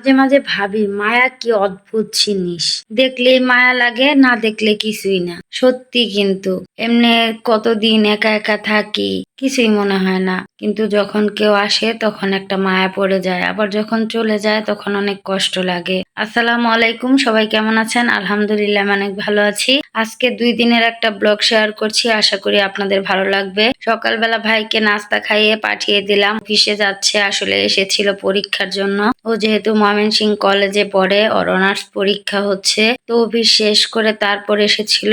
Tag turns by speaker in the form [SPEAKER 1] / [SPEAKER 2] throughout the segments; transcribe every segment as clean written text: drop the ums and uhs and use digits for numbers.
[SPEAKER 1] মাঝে মাঝে ভাবি মায়া কি অদ্ভুত জিনিস। দেখলেই মায়া লাগে, না দেখলে কিছুই না। সত্যি কিন্তু এমনি কতদিন একা একা থাকি, কিছুই মনে হয় না, কিন্তু যখন কেউ আসে তখন একটা মায়া পড়ে যায়, আবার যখন চলে যায় তখন অনেক কষ্ট লাগে। আসসালামু আলাইকুম, সবাই কেমন আছেন? আলহামদুলিল্লাহ আমি অনেক ভালো আছি। আজকে 2 দিনের একটা ব্লগ শেয়ার করছি, আশা করি আপনাদের ভালো লাগবে। সকালবেলা ভাইকে নাস্তা খাইয়ে পাঠিয়ে দিলাম, অফিসে যাচ্ছে, আসলে এসেছিল পরীক্ষার জন্য। ও যেহেতু ময়মনসিংহ কলেজে পড়ে, ওর অনার্স পরীক্ষা হচ্ছে, তো অফিস শেষ করে তারপর এসেছিল।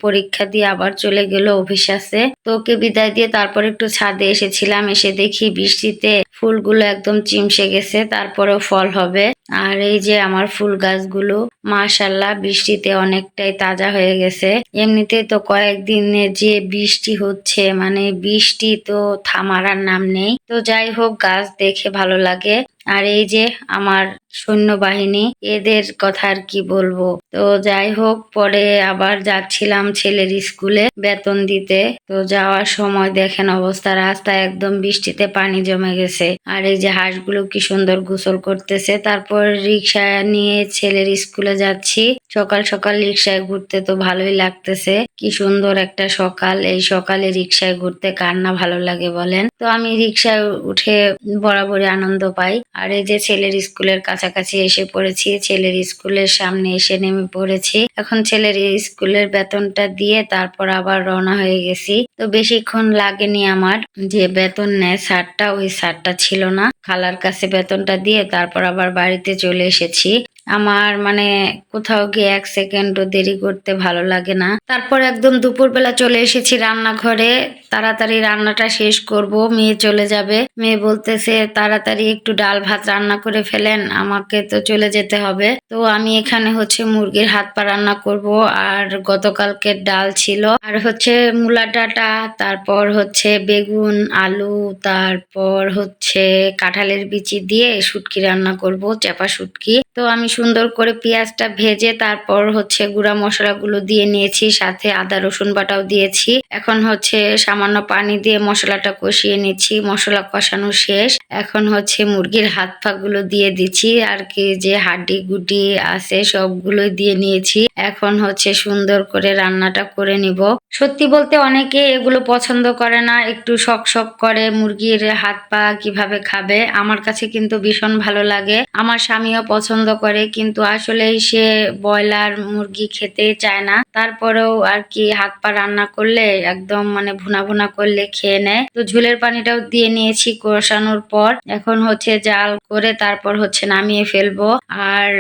[SPEAKER 1] পরীক্ষা দিয়ে আবার চলে গেল, অফিস আছে। তো ওকে বিদায় দিয়ে তারপর একটু ছাদে এসেছিলাম, এসে দেখি বৃষ্টিতে ফুলগুলো একদম চিমসে গেছে, তারপরেও ফল হবে। আর এই যে আমার ফুল গাছগুলো মাশাআল্লাহ বৃষ্টিতে অনেকটাই তাজা হয়ে গেছে। এমনিতেই তো কয়েকদিনে যে বৃষ্টি হচ্ছে, মানে বৃষ্টি তো থামার আর নাম নেই। তো যাই হোক, গাছ দেখে ভালো লাগে। আর এই যে আমার সৈন্যবাহিনী, এদের কথা আর কি বলবো। তো যাই হোক, পরে আবার যাচ্ছিলাম ছেলের স্কুলে বেতন দিতে। তো যাওয়ার সময় দেখেন অবস্থা, রাস্তায় একদম বৃষ্টিতে পানি জমে গেছে। আর এই যে হাঁসগুলো কি সুন্দর গোসল করতেছে। তারপর রিক্সা নিয়ে ছেলের স্কুলে যাচ্ছি। সকাল সকাল রিক্সায় ঘুরতে তো ভালোই লাগতেছে। কি সুন্দর একটা সকাল, এই সকালে রিক্সায় ঘুরতে কার না ভালো লাগে বলেন। তো আমি রিক্সায় উঠে বরাবরই আনন্দ পাই। আর এই যে ছেলের স্কুলের কাছাকাছি এসে পড়েছি, ছেলের স্কুলের সামনে এসে নেমে পড়েছি। এখন ছেলের স্কুলের বেতনটা দিয়ে তারপর আবার রওনা হয়ে গেছি। তো বেশিক্ষণ লাগেনি আমার, যে বেতন নেয় স্যারটা, ওই স্যারটা ছিল না। খালার কাছে বেতনটা দিয়ে তারপর আবার বাড়িতে চলে এসেছি। আমার মানে কোথাও গিয়ে 1 সেকেন্ডও দেরি করতে ভালো লাগে না। তারপর একদম দুপুরবেলা চলে এসেছি রান্নাঘরে, তাড়াতাড়ি রান্নাটা শেষ করব, মেয়ে চলে যাবে। মেয়ে বলতেছে তাড়াতাড়ি একটু ডাল ভাত রান্না করে ফেলেন, আমাকে তো চলে যেতে হবে। তো আমি এখানে হচ্ছে মুরগির হাত পা রান্না করব, আর গতকালকের ডাল ছিল, আর হচ্ছে মূলা ডাঁটা, তারপর হচ্ছে বেগুন আলু, তারপর হচ্ছে কাঁঠালের বিচি দিয়ে শুটকি রান্না করব, চাপা শুটকি। তো আমি সুন্দর করে পেঁয়াজটা ভেজে তারপর হচ্ছে গুঁড়া মশলাগুলো দিয়ে নিয়েছি, সাথে আদা রসুন বাটাও দিয়েছি। এখন হচ্ছে সামান্য পানি দিয়ে মশলাটা কষিয়ে নিচ্ছি। মশলা কষানো শেষ, এখন হচ্ছে মুরগির হাত পা গুলো দিয়ে দিচ্ছি, আর কি যে হাড্ডি গুটি আছে সবগুলো দিয়ে নিয়েছি। এখন হচ্ছে সুন্দর করে রান্নাটা করে নিব। সত্যি বলতে অনেকে এগুলো পছন্দ করে না, একটু শক শক করে মুরগির হাত পা কিভাবে খাবে। আমার কাছে কিন্তু ভীষণ ভালো লাগে, আমার স্বামীও পছন্দ করে, কিন্তু আসলে সে ব্রয়লার মুরগি খেতে চায় না। তারপরেও আর কি হাত পা রান্না করলে একদম মানে ভুনা ভুনা করলে খেয়ে নেয়। তো ঝোলের পানিটাও দিয়ে নিয়েছি কষানোর পর, এখন হচ্ছে জাল করে তারপর হচ্ছে নামিয়ে ফেলবো। আর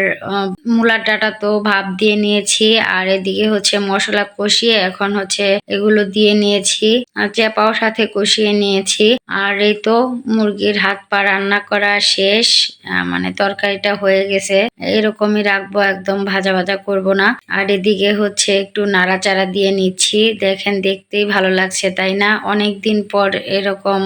[SPEAKER 1] মূলার ডাঁটা তো ভাপ দিয়ে নিয়েছি, আর এদিকে হচ্ছে মশলা কষিয়ে এখন হচ্ছে এগুলো দিয়ে নিয়েছি, আর চেপাও সাথে কষিয়ে নিয়েছি। আর এই তো মুরগির হাত পা রান্না করা শেষ, মানে তরকারিটা হয়ে গেছে। এরকমই রাখবো, একদম ভাজা ভাজা করব না। আর এদিকে হচ্ছে একটু নাড়াচাড়া দিয়ে নিচ্ছি। দেখেন দেখতেই ভালো লাগছে তাই না? অনেকদিন পর এরকম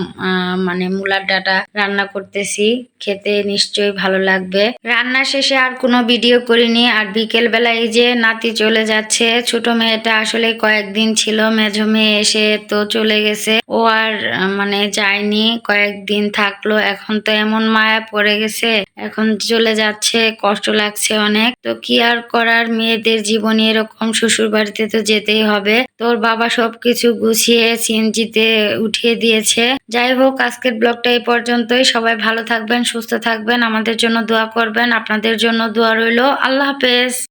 [SPEAKER 1] মানে মূলার ডাঁটা রান্না করতেছি, খেতে নিশ্চয়ই ভালো লাগবে। রান্না শেষে আর কোনো ভিডিও করিনি। আর বিকেল বেলা এই যে নাতি চলে যাচ্ছে, ছোট মেয়েটা আসলে কয়েকদিন ছিল, মেঝো মেয়ে এসে তো চলে গেছে, ও আর মানে যায়নি, কয়েকদিন থাকলো। এখন তো এমন মায়া পড়ে গেছে, এখন চলে যাচ্ছে, কষ্ট লাগছে অনেক। তো কি আর করার, মেয়েদের জীবনে এরকম, শ্বশুর বাড়িতে তো যেতেই হবে। তোর বাবা সবকিছু গুছিয়ে সিএনজিতে উঠিয়ে দিয়েছে। যাই হোক, আজকের ব্লগটা এই পর্যন্তই। সবাই ভালো থাকবেন, সুস্থ থাকবেন, আমাদের জন্য দোয়া করবেন। আপনাদের জন্য দোয়া রইলো। আল্লাহ হাফেজ।